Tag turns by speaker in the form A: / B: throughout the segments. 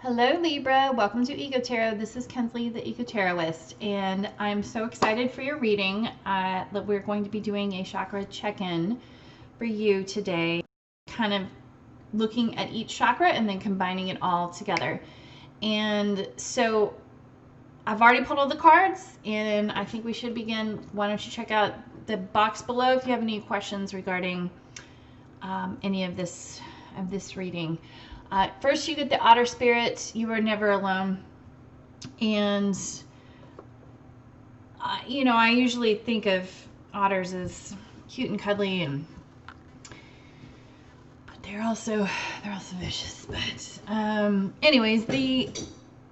A: Hello Libra, welcome to Eco Tarot. This is Kensley, the Eco Tarotist, and I'm so excited for your reading. That we're going to be doing a chakra check-in for you today, kind of looking at each chakra and then combining it all together. And so I've already pulled all the cards, and I think we should begin. Why don't you check out the box below if you have any questions regarding any of this reading. First, you get the otter spirit. You are never alone. And, I usually think of otters as cute and cuddly, but they're also vicious. But anyways, the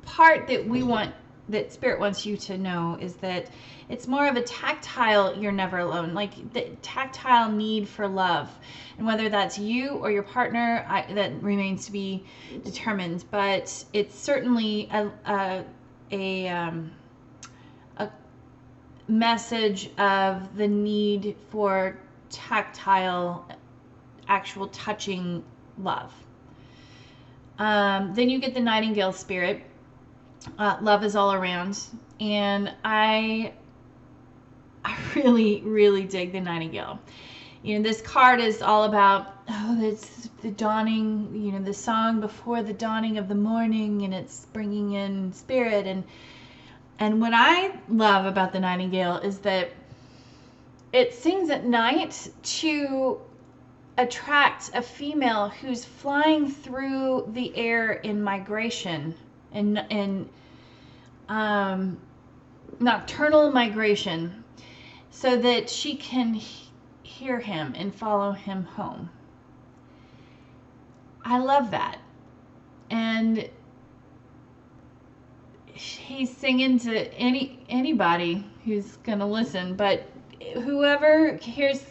A: part that Spirit wants you to know is that it's more of a tactile, you're never alone, like the tactile need for love. And whether that's you or your partner, that remains to be determined. But it's certainly a message of the need for tactile, actual touching love. Then you get the Nightingale spirit. Love is all around, and I really, really dig the Nightingale. This card is all about, it's the dawning, the song before the dawning of the morning, and it's bringing in spirit. And what I love about the Nightingale is that it sings at night to attract a female who's flying through the air in migration and nocturnal migration, so that she can hear him and follow him home. I love that. And he's singing to anybody who's going to listen, but whoever hears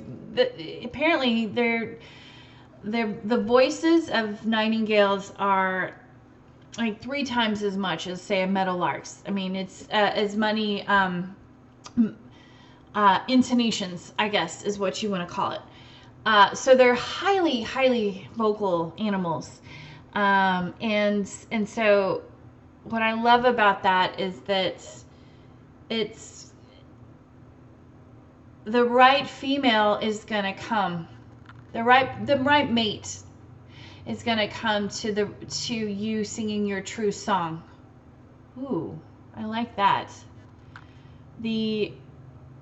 A: apparently the voices of nightingales are like 3 times as much as, say, a meadowlark's. I mean, it's as many intonations, I guess, is what you want to call it. So they're highly, highly vocal animals. And so what I love about that is that it's the right female is going to come. The right mate is going to come to you singing your true song. Ooh, I like that.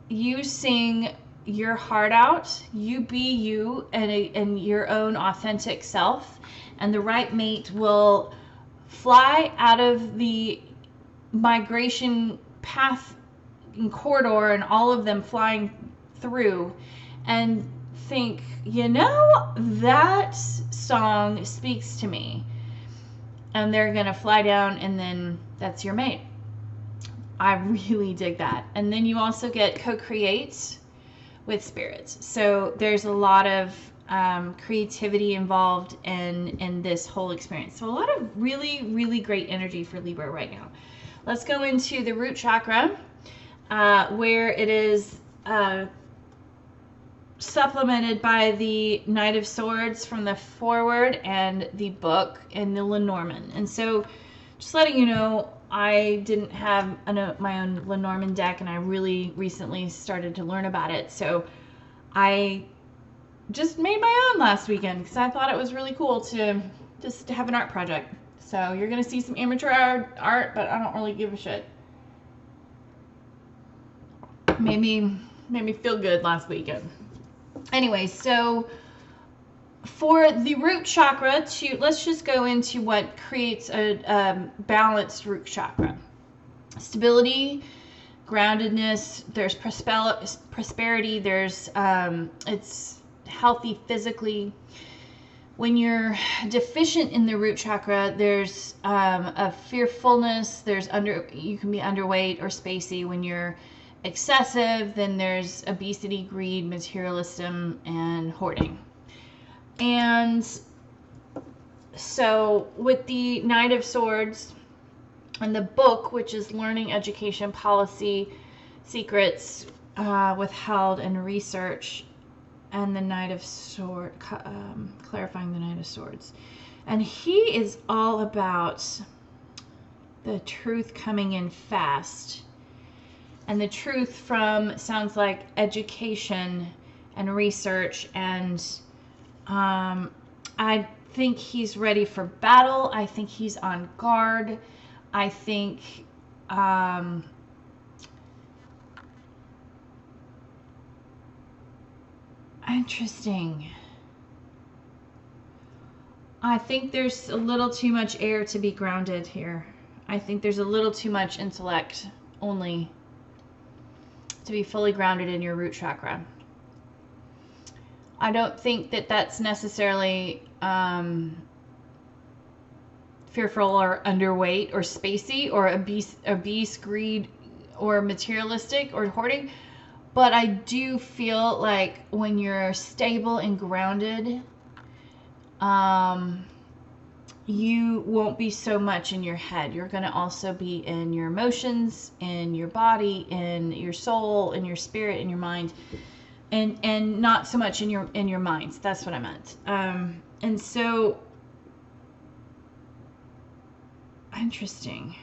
A: You sing your heart out, you be you and your own authentic self, and the right mate will fly out of the migration path and corridor and all of them flying through and think, that song speaks to me, and they're gonna fly down, and then that's your mate. I really dig that. And then you also get co-create with spirits. So there's a lot of creativity involved in this whole experience. So a lot of really, really great energy for Libra right now. Let's go into the root chakra, where it is supplemented by the Knight of Swords from the forward and the book and the Lenormand. And so just letting you know, I didn't have my own Lenormand deck, and I really recently started to learn about it. So I just made my own last weekend because I thought it was really cool to just have an art project. So you're going to see some amateur art, but I don't really give a shit. Made me feel good last weekend. Anyway, so for the root chakra, let's just go into what creates a balanced root chakra. Stability, groundedness, there's prosperity, there's it's healthy physically. When you're deficient in the root chakra, there's a fearfulness, you can be underweight or spacey. When you're excessive, then there's obesity, greed, materialism, and hoarding. And so with the Knight of Swords and the book, which is Learning, Education, Policy, Secrets, Withheld, and Research, and the Knight of Swords, clarifying the Knight of Swords. And he is all about The truth coming in fast. And the truth from, sounds like education and research, and I think he's ready for battle. I think he's on guard. I think interesting. I think there's a little too much air to be grounded here. I think there's a little too much intellect only to be fully grounded in your root chakra. I don't think that that's necessarily fearful or underweight or spacey or obese, greed, or materialistic or hoarding. But I do feel like when you're stable and grounded, you won't be so much in your head. You're going to also be in your emotions, in your body, in your soul, in your spirit, in your mind, and not so much in your minds. That's what I meant. And so, interesting.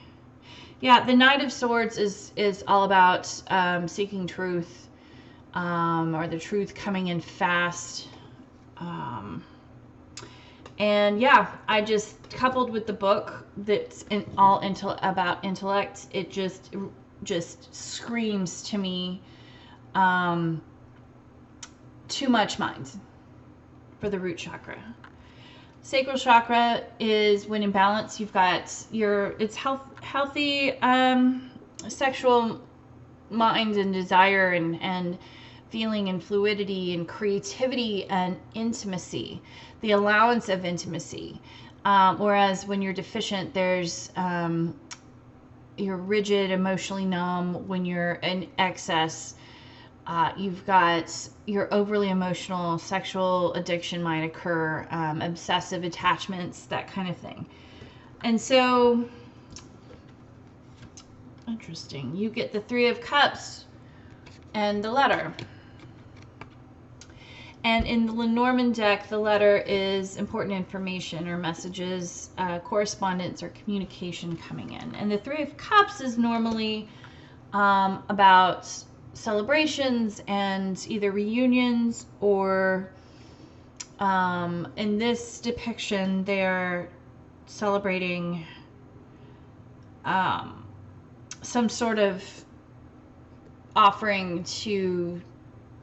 A: Yeah, the Knight of Swords is all about seeking truth, or the truth coming in fast. And yeah, I just, coupled with the book that's about intellect, it just screams to me too much mind for the root chakra. Sacral chakra is when in balance. You've got it's healthy sexual mind and desire and feeling and fluidity and creativity and intimacy, the allowance of intimacy. Whereas when you're deficient, there's you're rigid, emotionally numb. When you're in excess, you've got your overly emotional, sexual addiction might occur, obsessive attachments, that kind of thing. And so, interesting. You get the Three of Cups and the letter. And in the Lenormand deck, the letter is important information or messages, correspondence, or communication coming in. And the Three of Cups is normally about celebrations and either reunions, or in this depiction, they're celebrating some sort of offering to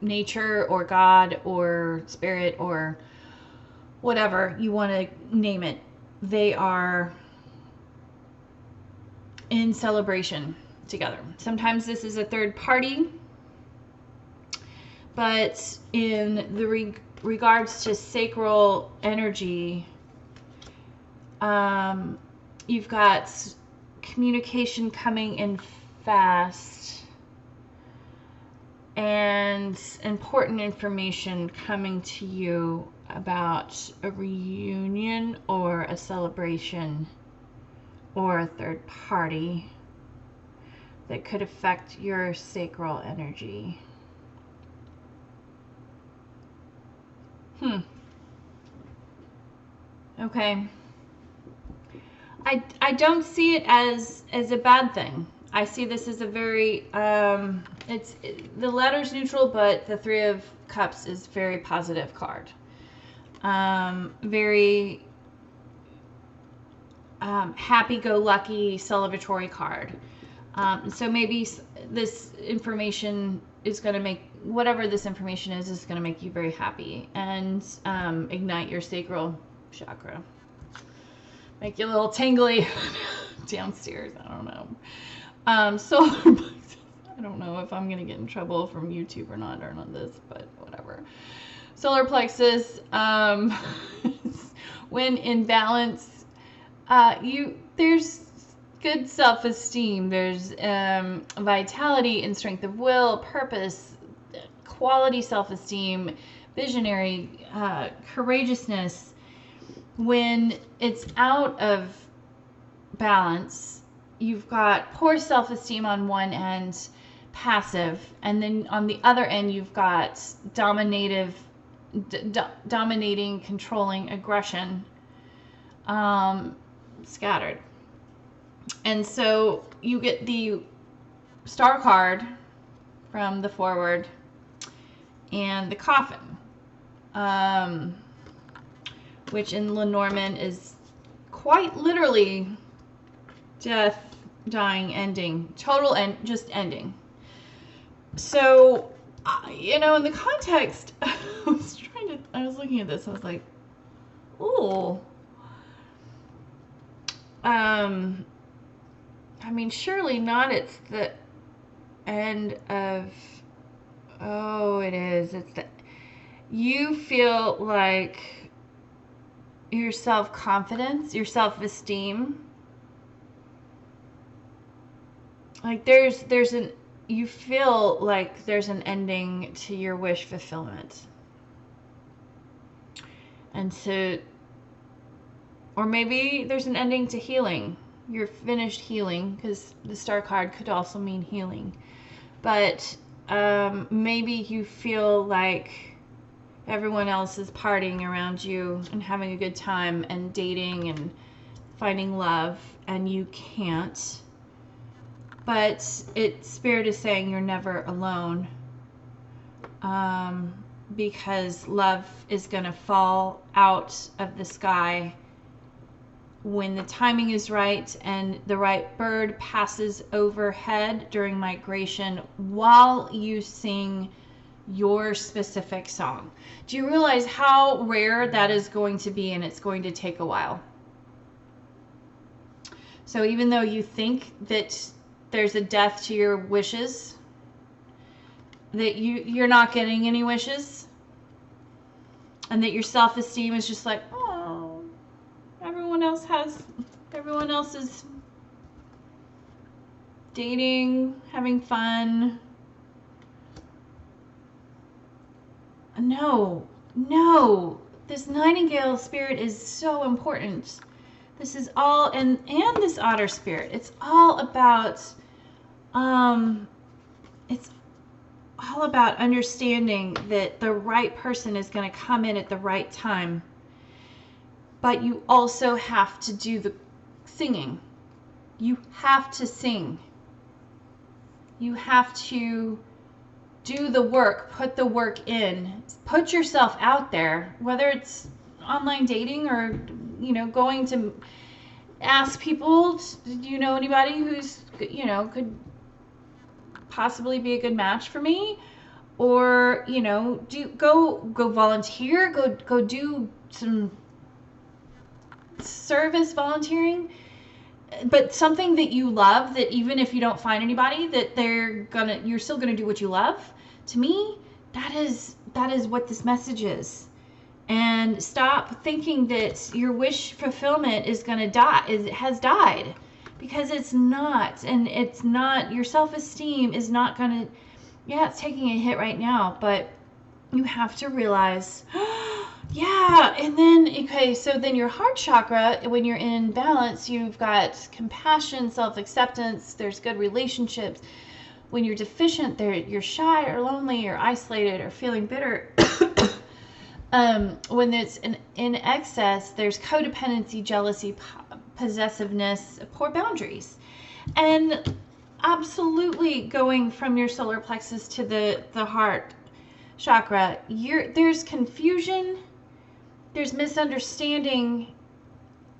A: nature or God or spirit or whatever you want to name it. They are in celebration together. Sometimes this is a third party, but in the regards to sacral energy, you've got communication coming in fast and important information coming to you about a reunion or a celebration or a third party that could affect your sacral energy. Okay. I don't see it as a bad thing. I see this as a very the letter's neutral, but the Three of Cups is very positive card. Very happy-go-lucky celebratory card. So maybe this information is going to make, whatever this information is going to make you very happy and ignite your sacral chakra. Make you a little tingly downstairs. I don't know. Solar plexus. I don't know if I'm going to get in trouble from YouTube or not on this, but whatever. Solar plexus, when in balance, there's good self-esteem. There's vitality and strength of will, purpose, quality self-esteem, visionary, courageousness. When it's out of balance, you've got poor self-esteem on one end, passive, and then on the other end you've got dominating, controlling, aggression, scattered. And so you get the Star card from the forward and the Coffin, which in Lenormand is quite literally death, dying, ending, total end, just ending. So, you know, in the context, I was looking at this, I was like, ooh. I mean, surely not. It's the end of, oh, it is. It's the, you feel like your self-confidence, your self-esteem, like you feel like there's an ending to your wish fulfillment. And so, or maybe there's an ending to healing. You're finished healing, because the Star card could also mean healing. But maybe you feel like everyone else is partying around you and having a good time and dating and finding love, and you can't. But Spirit is saying you're never alone, because love is going to fall out of the sky when the timing is right and the right bird passes overhead during migration while you sing your specific song. Do you realize how rare that is going to be, and it's going to take a while? So even though you think that there's a death to your wishes, that you're not getting any wishes, and that your self-esteem is just like, oh, everyone else is dating, having fun. No, this Nightingale spirit is so important. This is all, and this Otter spirit, it's all about, it's all about understanding that the right person is going to come in at the right time. But you also have to do the singing. You have to sing. You have to do the work, put the work in, put yourself out there, whether it's online dating or, you know, going to ask people, do you know anybody who's, you know, could possibly be a good match for me? Or, you know, go volunteer, go do some service volunteering, but something that you love, that even if you don't find anybody, that you're still gonna do what you love. To me, that is what this message is. And stop thinking that your wish fulfillment is gonna die, it has died, because it's not. And it's not, your self-esteem is not gonna, yeah, it's taking a hit right now, but you have to realize, yeah. And then, okay, so then your heart chakra, when you're in balance, you've got compassion, self-acceptance, there's good relationships. When you're deficient, you're shy or lonely or isolated or feeling bitter. When it's in excess, there's codependency, jealousy, possessiveness, poor boundaries. And absolutely, going from your solar plexus to the heart chakra, there's confusion, there's misunderstanding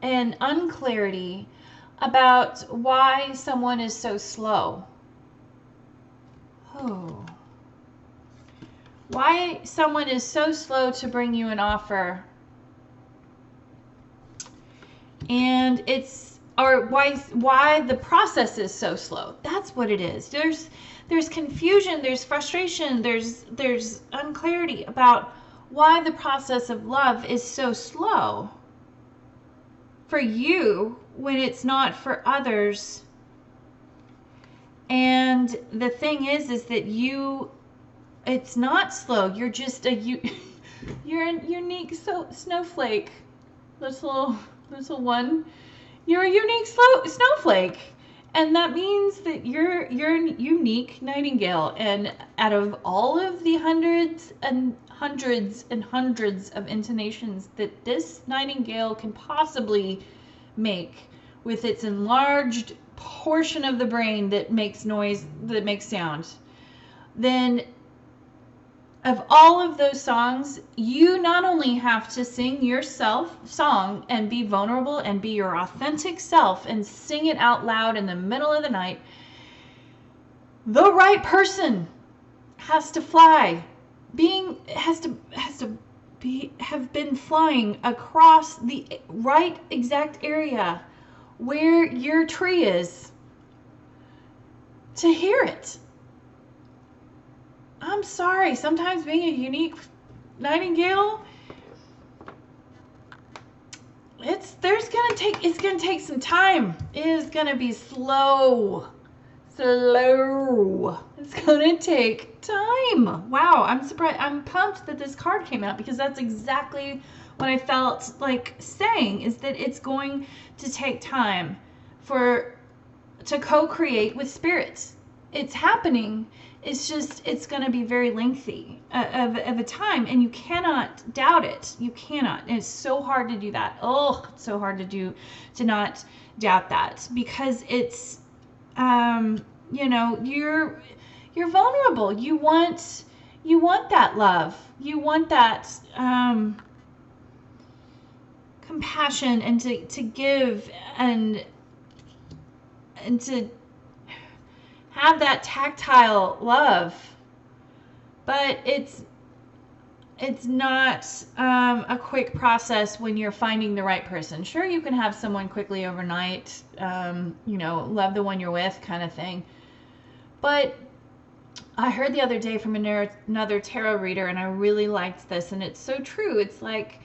A: and unclarity about why someone is so slow. Oh. Why someone is so slow to bring you an offer. And or why the process is so slow. That's what it is. There's confusion, there's frustration, there's unclarity about why the process of love is so slow for you when it's not for others. And the thing is that it's not slow. You're just you're a unique snowflake. This little one. You're a unique snowflake. And that means that you're a unique nightingale. And out of all of the hundreds and hundreds and hundreds of intonations that this nightingale can possibly make with its enlarged portion of the brain that makes noise, that makes sound, then of all of those songs, you not only have to sing your song and be vulnerable and be your authentic self and sing it out loud in the middle of the night, the right person has to fly. Have been flying across the right exact area where your tree is to hear it. I'm sorry, sometimes being a unique nightingale, it's gonna take some time. It is gonna be slow. It's gonna take time. Wow, I'm surprised. I'm pumped that this card came out, because that's exactly what I felt like saying, is that it's going to take time to co-create with spirits. It's happening. It's just, it's going to be very lengthy of a time, and you cannot doubt it. You cannot. And it's so hard to do that. Oh, it's so hard to not doubt that, because it's, you know, you're vulnerable. You want that love. You want that, compassion, and to give and to have that tactile love, but it's not a quick process when you're finding the right person. Sure, you can have someone quickly overnight, you know, love the one you're with kind of thing. But I heard the other day from another tarot reader, and I really liked this, and it's so true. It's like,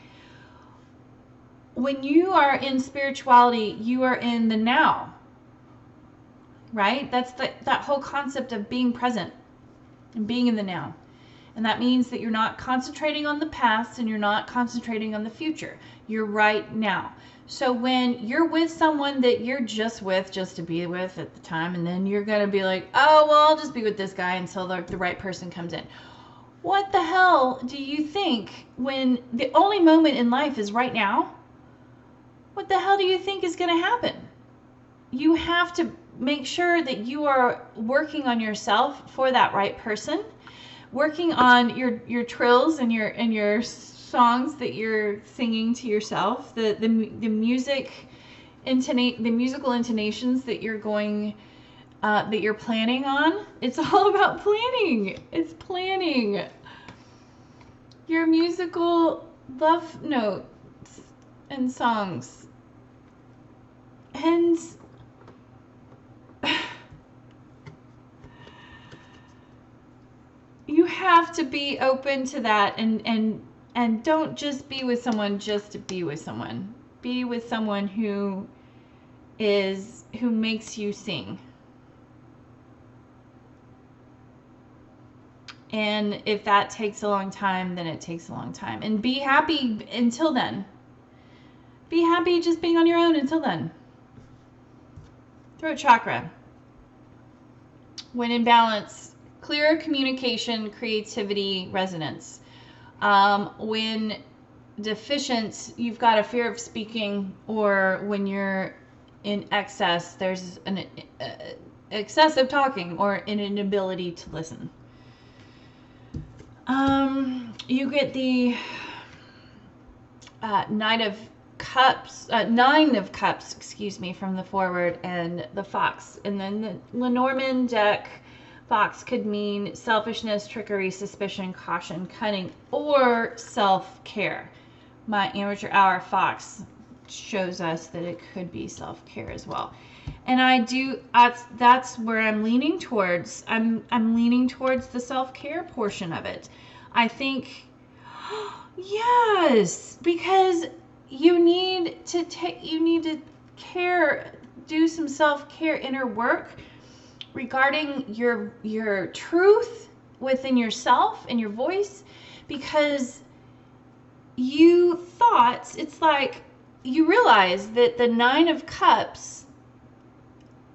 A: when you are in spirituality, you are in the now. Right? That's that whole concept of being present and being in the now. And that means that you're not concentrating on the past, and you're not concentrating on the future. You're right now. So when you're with someone that you're just to be with at the time, and then you're going to be like, oh, well, I'll just be with this guy until the right person comes in. What the hell do you think, when the only moment in life is right now? What the hell do you think is going to happen? You have to make sure that you are working on yourself for that right person, working on your trills and your songs that you're singing to yourself, the musical intonations that you're going that you're planning on. It's all about planning. It's planning your musical love notes and songs. And you have to be open to that, and don't just be with someone just to be with someone. Be with someone who makes you sing. And if that takes a long time, then it takes a long time. And be happy until then. Be happy just being on your own until then. Throat chakra. When in balance, clear communication, creativity, resonance. When deficient, you've got a fear of speaking, or when you're in excess, there's an excessive talking, or an inability to listen. You get the Nine of Cups, excuse me, from the forward, and the Fox. And then the Lenormand deck, Fox could mean selfishness, trickery, suspicion, caution, cunning, or self-care. My amateur hour Fox shows us that it could be self-care as well. And that's where I'm leaning towards. I'm leaning towards the self-care portion of it. I think, yes, because you need to do some self-care inner work regarding your truth within yourself and your voice, because it's like you realize that the Nine of Cups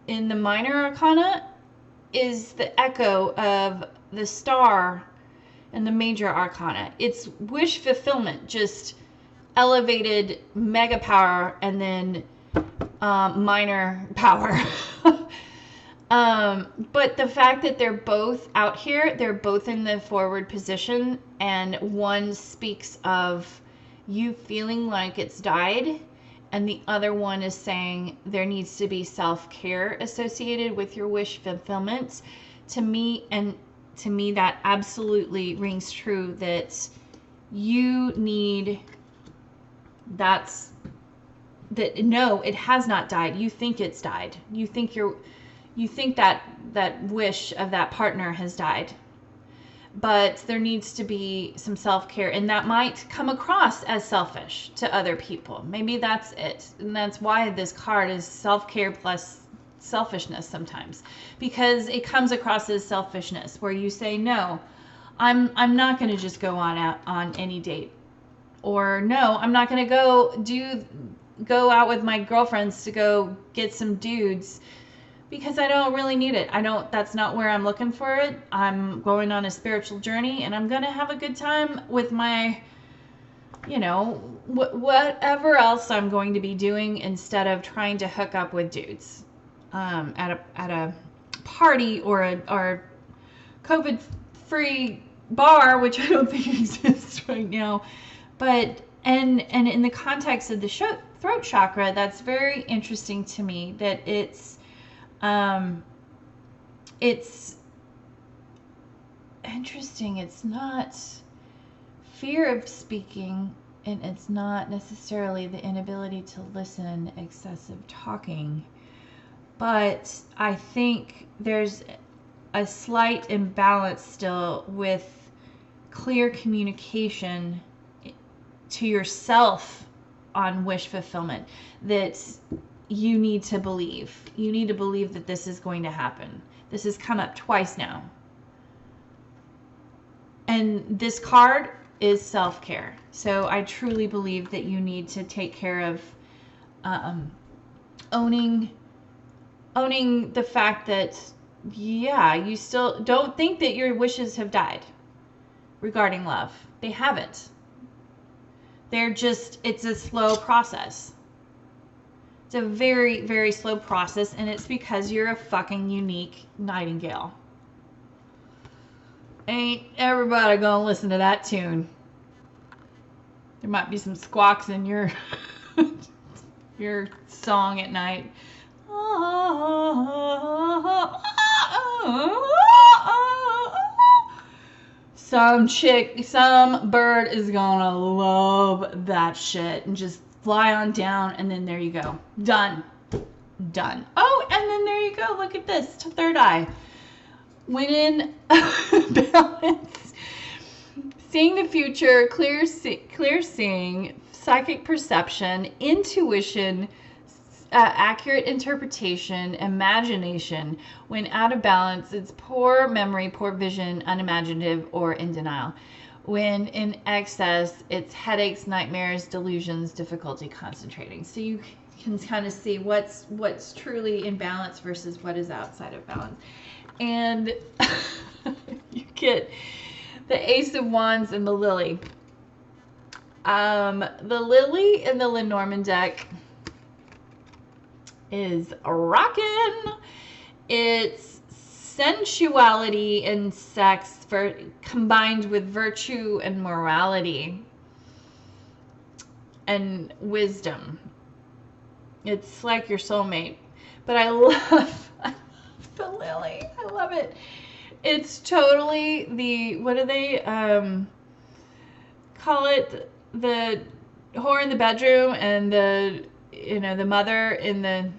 A: in the minor arcana is the echo of the star in the major arcana. It's wish fulfillment, just elevated mega power, and then minor power. But the fact that they're both out here, they're both in the forward position, and one speaks of you feeling like it's died, and the other one is saying there needs to be self-care associated with your wish fulfillment. To me, that absolutely rings true, that you need, no, it has not died. You think it's died. You think that wish of that partner has died. But there needs to be some self-care, and that might come across as selfish to other people. Maybe that's it. And that's why this card is self-care plus selfishness sometimes, because it comes across as selfishness, where you say, no, I'm not going to just go on any date, or no, I'm not going to go out with my girlfriends to go get some dudes, because I don't really need it. That's not where I'm looking for it. I'm going on a spiritual journey, and I'm going to have a good time with my, whatever else I'm going to be doing, instead of trying to hook up with dudes at a party or a COVID-free bar, which I don't think exists right now. But and in the context of the throat chakra, that's very interesting to me, that it's interesting. It's not fear of speaking, and it's not necessarily the inability to listen, excessive talking, but I think there's a slight imbalance still with clear communication to yourself on wish fulfillment, that you need to believe. You need to believe that this is going to happen. This has come up twice now. And this card is self-care. So I truly believe that you need to take care of owning the fact that, yeah, you still don't think that your wishes have died regarding love. They haven't. It's a slow process. It's a very, very slow process, and it's because you're a fucking unique nightingale. Ain't everybody gonna listen to that tune. There might be some squawks in your your song at night. Some bird is gonna love that shit and just fly on down, and then there you go. Done. Oh, and then there you go. Look at this. Third eye. When in balance, seeing the future, clear seeing, psychic perception, intuition, accurate interpretation, imagination. When out of balance, it's poor memory, poor vision, unimaginative, or in denial. When in excess, it's headaches, nightmares, delusions, difficulty concentrating. So you can kind of see what's truly in balance versus what is outside of balance. And you get the Ace of Wands and the Lily. The Lily in the Lenormand deck is rockin'. It's sensuality and sex combined with virtue and morality and wisdom. It's like your soulmate. But I love the Lily. I love it. It's totally what do they call it? The whore in the bedroom, and the mother in the,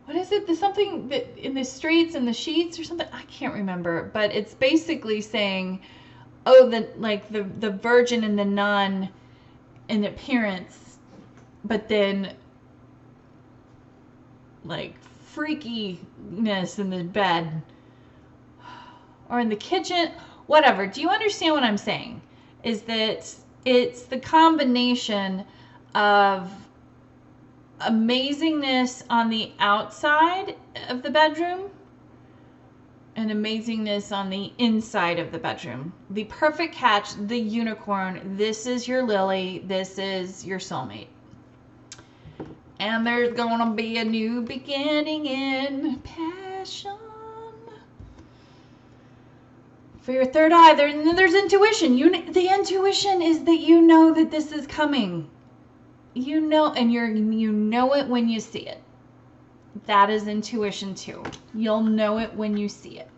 A: what is it? There's something that in the streets and the sheets or something. I can't remember, but it's basically saying, oh, the virgin and the nun in appearance, but then like freakiness in the bed or in the kitchen, whatever. Do you understand what I'm saying? Is that it's the combination of amazingness on the outside of the bedroom and amazingness on the inside of the bedroom. The perfect catch, the unicorn. This is your Lily. This is your soulmate. And there's gonna be a new beginning in passion. For your third eye, there's intuition. The intuition is that you know that this is coming. You know, and you know it when you see it. That is intuition too. You'll know it when you see it.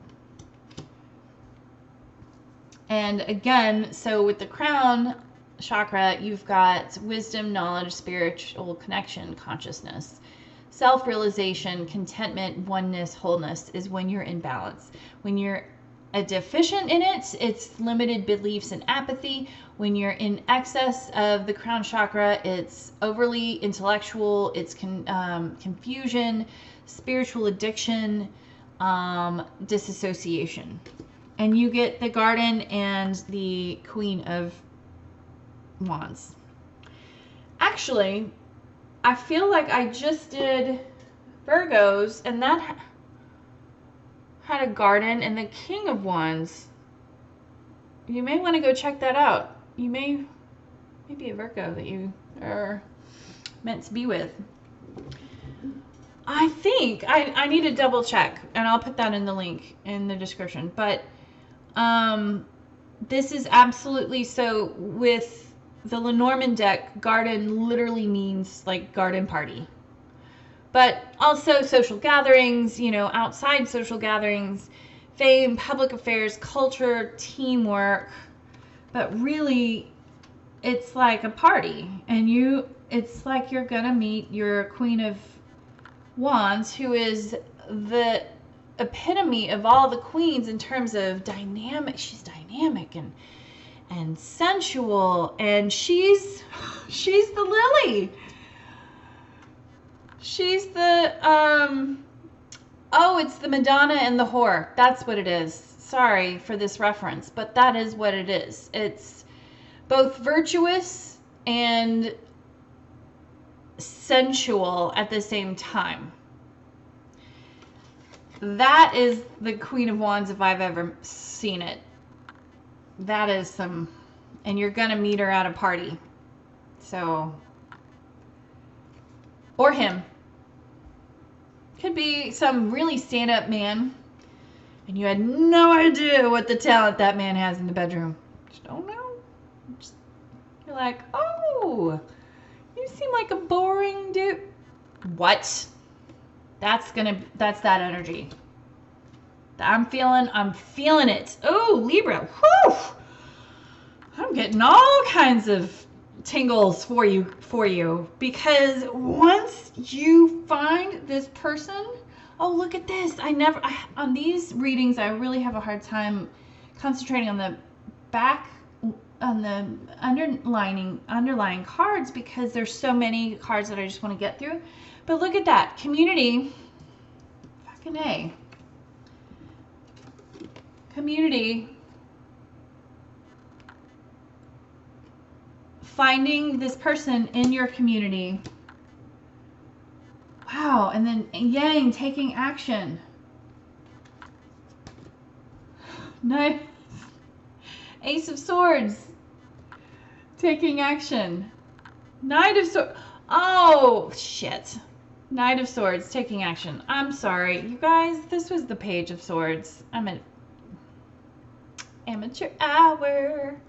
A: And again, so with the crown chakra, you've got wisdom, knowledge, spiritual connection, consciousness. Self-realization, contentment, oneness, wholeness is when you're in balance. When you're deficient in it, it's limited beliefs and apathy. When you're in excess of the crown chakra, it's overly intellectual, it's confusion, spiritual addiction, disassociation. And you get the Garden and the Queen of Wands. Actually, I feel like I just did Virgos, and that had a Garden and the King of Wands. You may want to go check that out. You may be a Virgo that you are meant to be with. I think I need to double check, and I'll put that in the link in the description. But this is absolutely so. With the Lenormand deck, garden literally means like garden party. But also social gatherings, you know, outside social gatherings, fame, public affairs, culture, teamwork. But really, it's like a party. And it's like you're going to meet your Queen of Wands, who is the epitome of all the queens in terms of dynamic. She's dynamic and sensual, and she's the lily. She's the oh, it's the Madonna and the whore. That's what it is. Sorry for this reference, but that is what it is. It's both virtuous and sensual at the same time. That is the Queen of Wands if I've ever seen it. That is some, and you're gonna meet her at a party. So, or him. Could be some really stand-up man, and you had no idea what the talent that man has in the bedroom. Just don't know. You're like, oh, you seem like a boring dude. What? That's that energy. I'm feeling it. Oh, Libra. Whew. I'm getting all kinds of tingles for you because once you find this person, oh, look at this. On these readings, I really have a hard time concentrating on the back, on the underlying cards, because there's so many cards that I just want to get through. But look at that. Community. Fucking A. Community. Finding this person in your community. Wow. And then Yang taking action. Nice. Ace of Swords. Taking action. Knight of Swords. Oh, shit. Knight of Swords taking action. I'm sorry. You guys, this was the Page of Swords. I'm an amateur hour.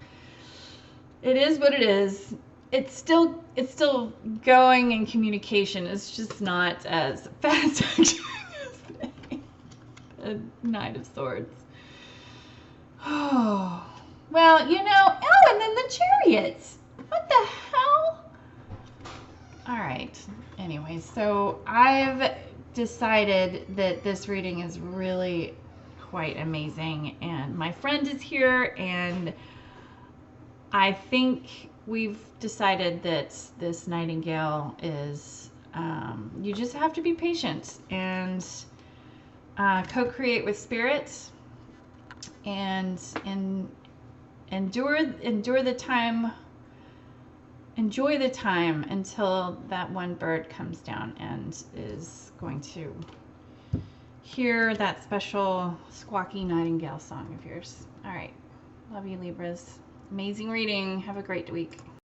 A: It is what it is. It's still going in communication. It's just not as fast acting as the Knight of Swords. Oh, well, you know. Oh, and then the Chariots. What the hell? All right. Anyway, so I've decided that this reading is really quite amazing, and my friend is here, and I think we've decided that this Nightingale is, you just have to be patient and co-create with Spirit and endure the time. Enjoy the time until that one bird comes down and is going to hear that special squawky nightingale song of yours. All right. Love you, Libras. Amazing reading. Have a great week.